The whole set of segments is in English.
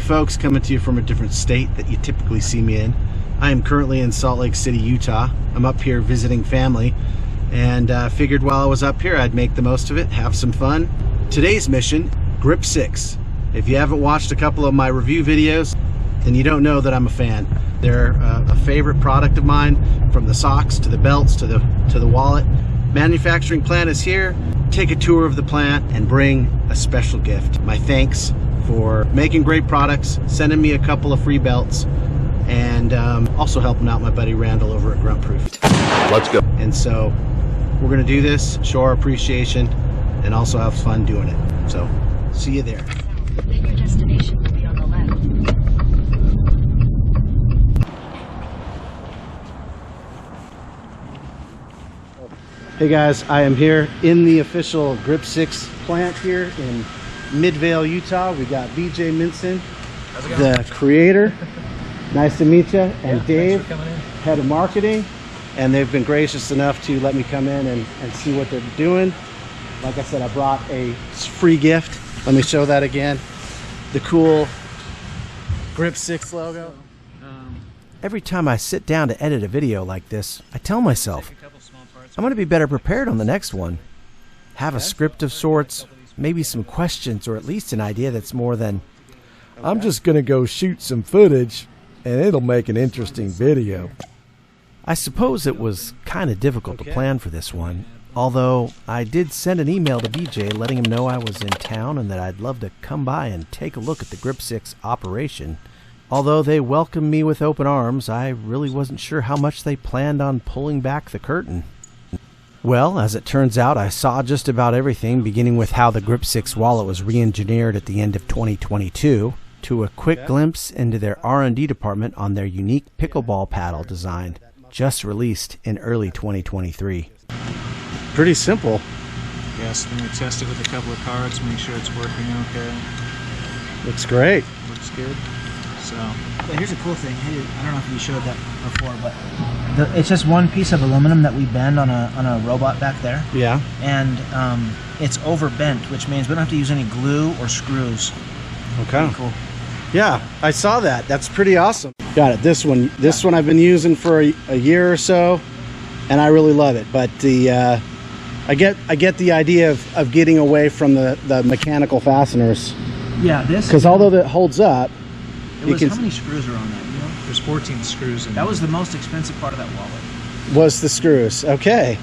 folks, coming to you from a different state that you typically see me in. I am currently in Salt Lake City, Utah. I'm up here visiting family, and figured while I was up here I'd make the most of it, have some fun. Today's mission, Grip6. If you haven't watched a couple of my review videos, then you don't know that I'm a fan. They're a favorite product of mine, from the socks to the belts to the wallet. Manufacturing plant is here. Take a tour of the plant and bring a special gift. My thanks for making great products, sending me a couple of free belts, and also helping out my buddy Randall over at Grip6. Let's go. And so we're gonna do this, show our appreciation, and also have fun doing it. So see you there. Then your destination will be on the left. Hey guys, I am here in the official Grip6 plant here in Midvale, Utah. We got BJ Minson, the creator. Nice to meet you. And yeah, Dave, head of marketing. And they've been gracious enough to let me come in and see what they're doing. Like I said, I brought a free gift. Let me show that again. The cool Grip6 logo. Every time I sit down to edit a video like this, I tell myself, I'm going to be better prepared on the next one. Have a script of sorts, maybe some questions, or at least an idea that's more than, I'm just going to go shoot some footage and it'll make an interesting video. I suppose it was kind of difficult to plan for this one, although I did send an email to BJ letting him know I was in town and that I'd love to come by and take a look at the Grip6 operation. Although they welcomed me with open arms, I really wasn't sure how much they planned on pulling back the curtain. Well, as it turns out, I saw just about everything, beginning with how the Grip6 wallet was re-engineered at the end of 2022, to a quick glimpse into their R&D department on their unique pickleball paddle design, just released in early 2023. Pretty simple. Yes, then we test it with a couple of cards, make sure it's working okay. Looks great. Looks good. So. But here's a cool thing. Hey, I don't know if you showed that before, but it's just one piece of aluminum that we bend on a robot back there. Yeah. And it's overbent, which means we don't have to use any glue or screws. Okay. Pretty cool. Yeah, I saw that. That's pretty awesome. Got it. This one I've been using for a year or so, and I really love it. But the I get the idea of getting away from the mechanical fasteners. Yeah, this. Because although that holds up, how many screws are on that? You know? There's 14 screws in that. Was the most expensive part of that wallet. Was the screws? Okay.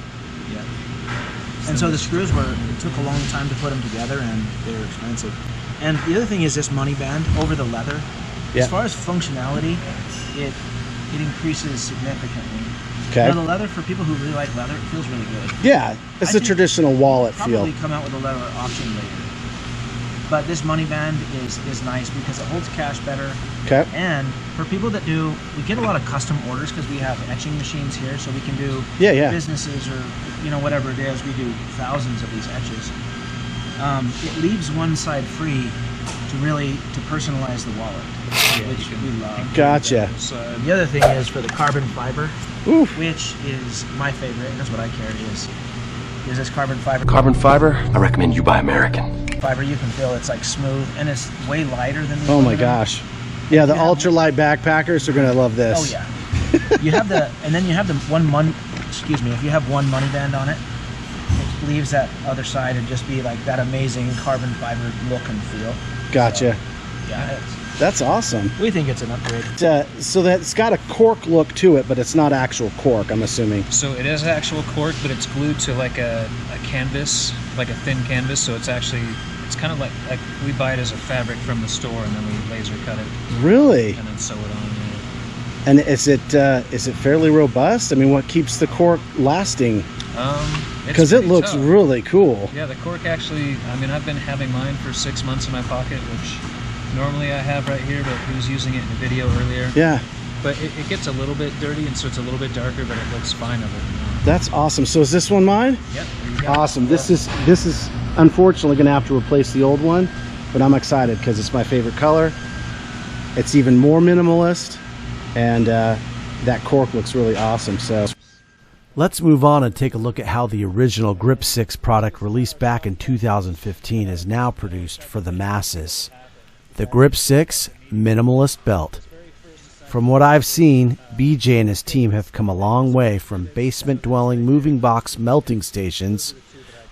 Yeah. And so the screws it took a long time to put them together, and they were expensive. And the other thing is this money band over the leather. Yeah. As far as functionality, it increases significantly. Okay. Now the leather, for people who really like leather, it feels really good. Yeah, it's a traditional wallet feel. Probably come out with a leather option later. But this money band is nice because it holds cash better. Okay. And for people that we get a lot of custom orders because we have etching machines here, so we can do businesses or whatever it is. We do thousands of these etches. It leaves one side free to personalize the wallet, which we love. Gotcha. The other thing is for the carbon fiber, Oof. which is my favorite, and that's what I carry is this carbon fiber. Carbon fiber? I recommend you buy American. Fiber, you can feel it's like smooth, and it's way lighter than the Oh my aluminum. gosh. Yeah, the ultralight backpackers are gonna love this. Oh yeah. You have and then you have if you have one money band on it, it leaves that other side and just be like that amazing carbon fiber look and feel. Gotcha. So, yeah, that's awesome. We think it's an upgrade. So that's got a cork look to it, but it's not actual cork, I'm assuming. So it is actual cork, but it's glued to like a canvas, like a thin canvas. So it's kind of like we buy it as a fabric from the store, and then we laser cut it. Really? And then sew it on. Yeah. And is it fairly robust? I mean, what keeps the cork lasting? Because it looks tough. Really cool. Yeah, the cork actually, I mean, I've been having mine for 6 months in my pocket, which normally I have right here, but he was using it in a video earlier. Yeah. But it gets a little bit dirty, and so it's a little bit darker, but it looks fine of it. That's awesome. So is this one mine? Yep. Awesome. This is unfortunately going to have to replace the old one, but I'm excited because it's my favorite color. It's even more minimalist, and that cork looks really awesome. So Let's move on and take a look at how the original Grip6 product released back in 2015 is now produced for the masses. The Grip6 minimalist belt. From what I've seen, BJ and his team have come a long way from basement-dwelling moving box melting stations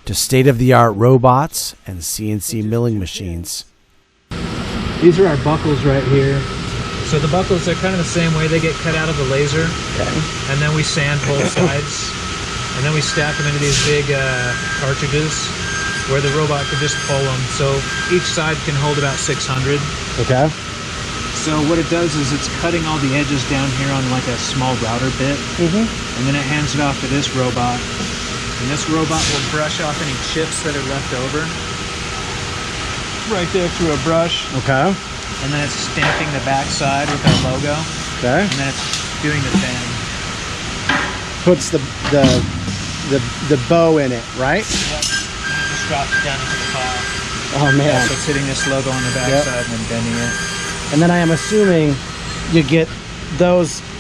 to state-of-the-art robots and CNC milling machines. These are our buckles right here. So the buckles are kind of the same way. They get cut out of the laser. Okay. And then we sand both sides. And then we stack them into these big cartridges where the robot could just pull them. So each side can hold about 600. Okay. So what it does is it's cutting all the edges down here on like a small router bit. And then it hands it off to this robot. And this robot will brush off any chips that are left over. Right there through a brush. Okay. And then it's stamping the back side with our logo. Okay. And then it's doing the thing. Puts the bow in it, right? Yep. And it just drops it down into the pile. Oh man. Yeah, so it's hitting this logo on the back side and then bending it. And then I am assuming you get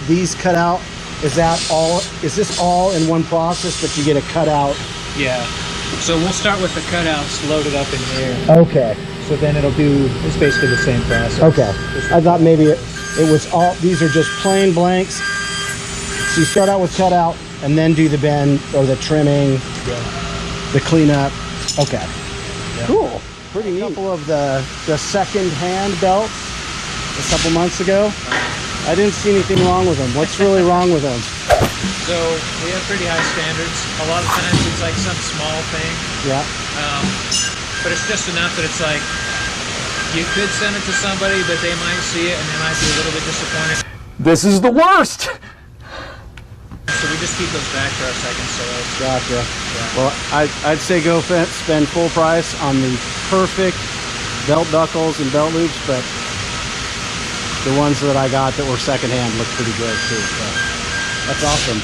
these cut out. Is this all in one process, but you get a cutout? Yeah. So we'll start with the cutouts loaded up in here. Okay. So then it's basically the same process. Okay. I thought maybe it was all, these are just plain blanks. So you start out with cutout and then do the bend or the trimming, the cleanup. Okay. Yeah. Cool. Pretty neat. A couple of the second-hand belts a couple months ago. I didn't see anything wrong with them. What's really wrong with them? So we have pretty high standards. A lot of times it's like some small thing. Yeah. But it's just enough that it's like, you could send it to somebody, but they might see it and they might be a little bit disappointed. This is the worst! So we just keep those back for our second sales. Gotcha. Yeah. Well, I'd say go spend full price on the perfect belt buckles and belt loops, but the ones that I got that were secondhand look pretty good too. So that's awesome.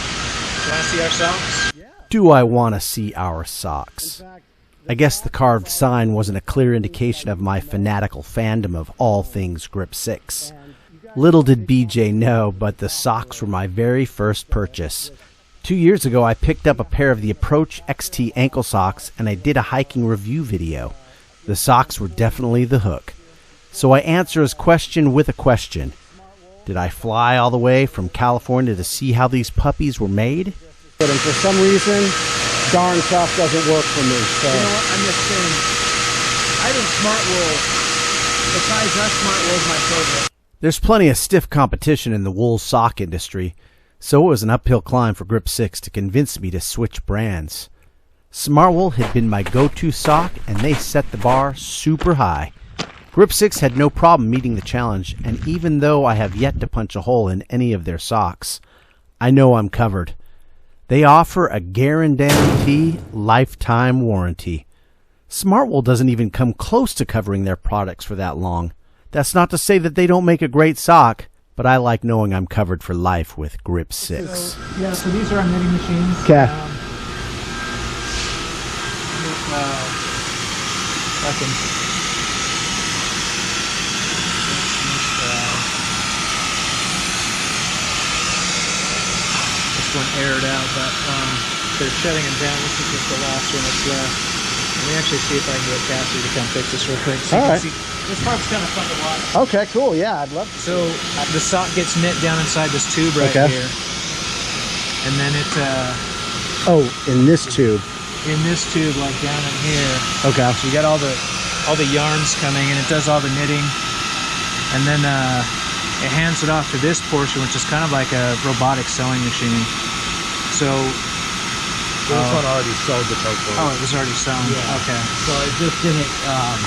Want to see our socks? Do I want to see our socks? I guess the carved sign wasn't a clear indication of my fanatical fandom of all things Grip6. Little did BJ know, but the socks were my very first purchase. 2 years ago, I picked up a pair of the Approach XT ankle socks, and I did a hiking review video. The socks were definitely the hook. So I answer his question with a question. Did I fly all the way from California to see how these puppies were made? But for some reason, darn tough doesn't work for me. So. You know what? I'm just saying, I think Smartwool, besides us, Smartwool is my favorite. There's plenty of stiff competition in the wool sock industry, so it was an uphill climb for Grip6 to convince me to switch brands. Smartwool had been my go-to sock, and they set the bar super high. Grip6 had no problem meeting the challenge, and even though I have yet to punch a hole in any of their socks, I know I'm covered. They offer a guarantee lifetime warranty. Smartwool doesn't even come close to covering their products for that long. That's not to say that they don't make a great sock, but I like knowing I'm covered for life with Grip6. So these are our knitting machines. Okay. This one aired out, but they're shutting them down. This is just the last one that's left. Let me actually see if I can get Cassie to come fix this real quick. So all right. This part's kind of fun to watch. Okay, cool. Yeah, I'd love to. So the sock gets knit down inside this tube right here. And then it... oh, in this tube. In this tube, like down in here. Okay. So you got all the yarns coming, and it does all the knitting. And then it hands it off to this portion, which is kind of like a robotic sewing machine. So... This one already sewed the coat. Oh, it was already sewn. Yeah. Okay. So it just didn't...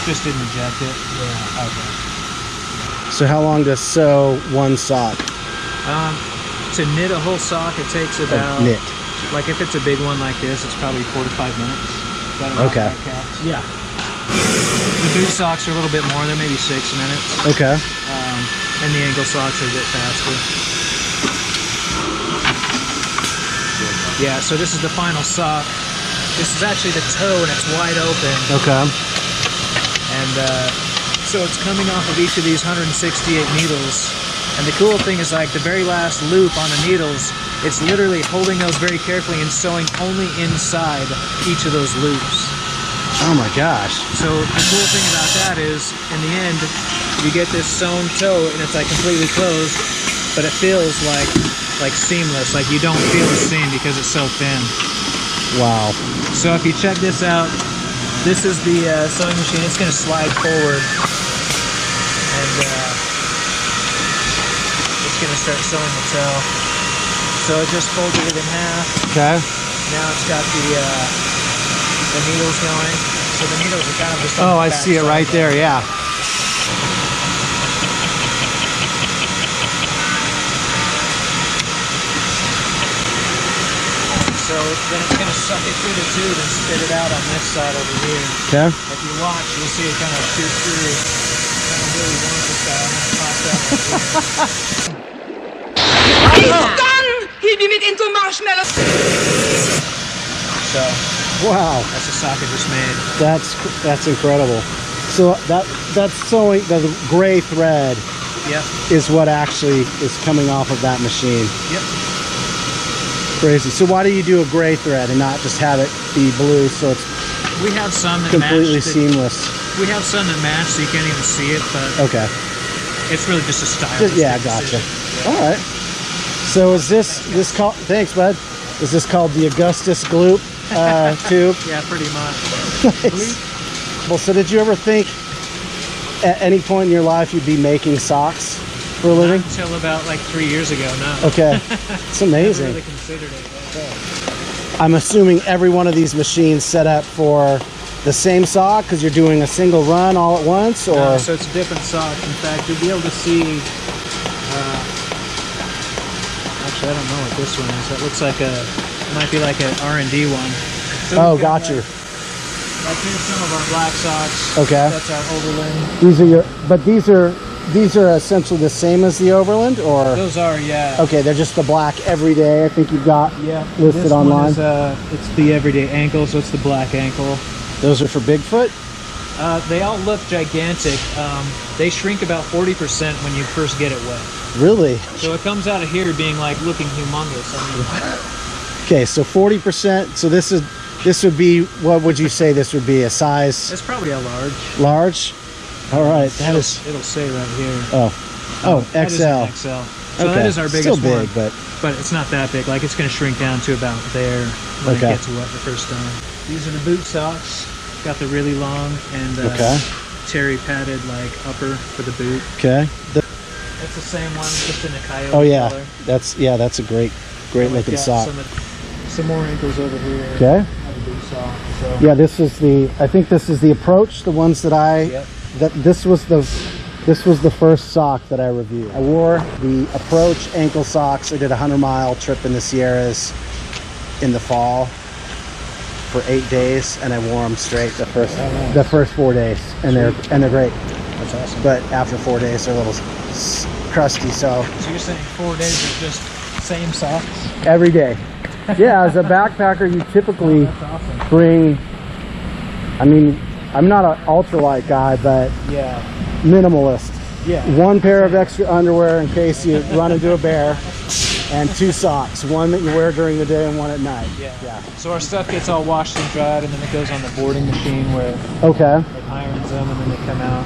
Just didn't eject it. Yeah. Okay. So how long to sew one sock? To knit a whole sock, it takes about... knit. Like if it's a big one like this, it's probably 4 to 5 minutes. Is that about Okay. right, Caps? Yeah. The boot socks are a little bit more. They're maybe 6 minutes. Okay. And the ankle socks are a bit faster. Yeah, so this is the final sock. This is actually the toe, and it's wide open. Okay. And so it's coming off of each of these 168 needles. And the cool thing is, like, the very last loop on the needles, it's literally holding those very carefully and sewing only inside each of those loops. Oh my gosh. So the cool thing about that is, in the end, you get this sewn toe and it's like completely closed, but it feels like seamless, like you don't feel a seam because it's so thin. Wow. So if you check this out, this is the sewing machine. It's going to slide forward, and it's going to start sewing the toe. So it just folded it in half. Okay. Now it's got the needles going. So the needles are kind of just on Oh, the I back see it side right there, yeah. So then it's going to suck it through the tube and spit it out on this side over here. Okay. If you watch, you'll see it kind of shoot through, kind of really Wonka style, and then pops out right here. So Wow. that's the sock I just made. That's incredible. So that's sewing, the gray thread Yep. is what actually is coming off of that machine. Yep. Crazy. So why do you do a gray thread and not just have it be blue so it's We have some that completely match. seamless? We have some that match, so you can't even see it, but Okay. it's really just a style. Yeah, gotcha. All right. So is this called? Thanks, bud. Is this called the Augustus Gloop tube? Yeah, pretty much. Nice. Well, so did you ever think at any point in your life you'd be making socks for a living? Not until about like 3 years ago, no. Okay. It's amazing. Never really considered it. I'm assuming every one of these machines set up for the same sock because you're doing a single run all at once, or No, so it's a different sock. In fact, you'll be able to see. Actually, I don't know what this one is. That looks like it might be like an R&D one. So oh, we've got got you. Like here's some of our black socks. Okay. That's our Overland. These are these are essentially the same as the Overland, or Those are, yeah. okay, they're just the black everyday. I think you've got listed this online. One is, it's the everyday ankle, so it's the black ankle. Those are for Bigfoot. They all look gigantic. They shrink about 40% when you first get it wet. Really? So it comes out of here being like looking humongous. I mean, Okay, so 40%. So this would be, what would you say this would be? A size it's probably a large. large? All right, It'll say right here. oh That is an XL. XL. So Okay. that is our biggest Still big, one. But it's not that big. Like it's going to shrink down to about there when Okay. it gets wet the first time. These are the boot socks. Got the really long and Okay. terry padded like upper for the boot. Okay. It's the same one, just in a coyote Oh yeah, color. that's a great And looking we've got sock. Some more ankles over here. Okay. Another boot sock. So Yeah, I think this is the Approach, the ones that Yep. this was the first sock that I reviewed. I wore the Approach ankle socks. I did a 100-mile trip in the Sierras in the fall for 8 days, and I wore them straight the first 4 days, and they're great. that's awesome. But after 4 days, they're a little crusty. So So you're saying 4 days of just same socks? every day, yeah. As a backpacker, you typically That's awesome. bring. I mean, I'm not an ultralight guy, but Yeah. minimalist. Yeah. One pair of extra underwear in case you run into a bear, and 2 socks. One that you wear during the day and one at night. Yeah. Yeah. So our stuff gets all washed and dried, and then it goes on the boarding machine where Okay. it irons them, and then they come out.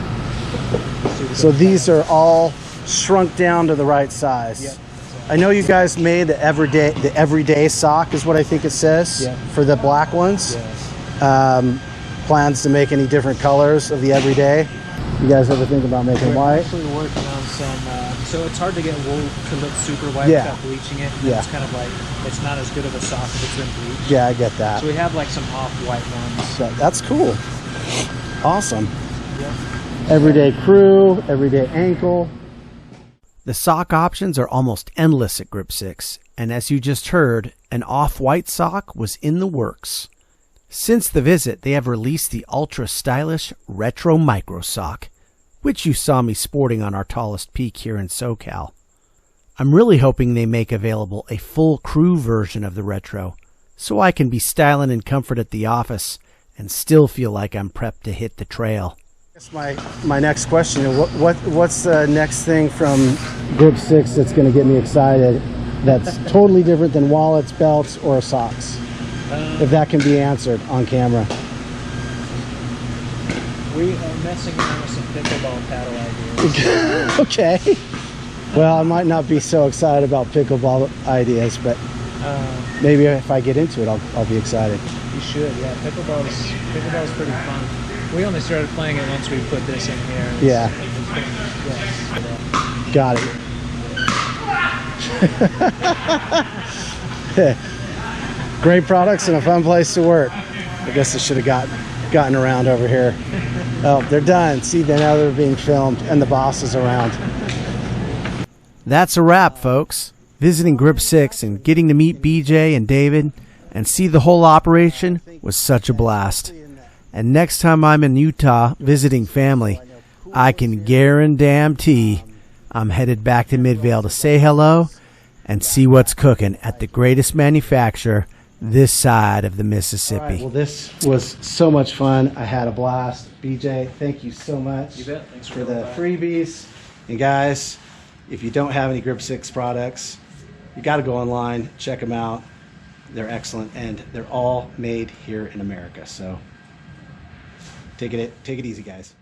So these are all shrunk down to the right size. Yep. I know you guys made the everyday sock is what I think it says Yeah. for the black ones. Yes. Plans to make any different colors of the everyday? You guys ever think about making We're white? actually working on some. So it's hard to get wool to look super white Yeah. without bleaching it. And Yeah. It's kind of like it's not as good of a sock if it's been bleached. Yeah, I get that. So we have like some off-white ones. So that's cool. Awesome. Yeah. Everyday crew, everyday ankle. The sock options are almost endless at Grip6, and as you just heard, an off-white sock was in the works. Since the visit, they have released the ultra-stylish Retro Micro Sock, which you saw me sporting on our tallest peak here in SoCal. I'm really hoping they make available a full crew version of the Retro, so I can be styling in comfort at the office and still feel like I'm prepped to hit the trail. My next question: what's the next thing from Grip6 that's going to get me excited? That's totally different than wallets, belts, or socks. If that can be answered on camera. We are messing around with some pickleball paddle ideas. Okay. Well, I might not be so excited about pickleball ideas, but maybe if I get into it, I'll be excited. You should, yeah. Pickleball's pretty fun. We only started playing it once we put this in here. Yeah. Got it. Great products and a fun place to work. I guess I should have gotten around over here. Oh, they're done. See, now they're being filmed and the boss is around. That's a wrap, folks. Visiting Grip6 and getting to meet BJ and David and see the whole operation was such a blast. And next time I'm in Utah visiting family, I can guarantee I'm headed back to Midvale to say hello and see what's cooking at the greatest manufacturer this side of the Mississippi. All right, well, this was so much fun. I had a blast. BJ, thank you so much. You bet. Thanks for the freebies. And guys, if you don't have any Grip6 products, you got to go online, check them out. They're excellent, and they're all made here in America. So take it easy, guys.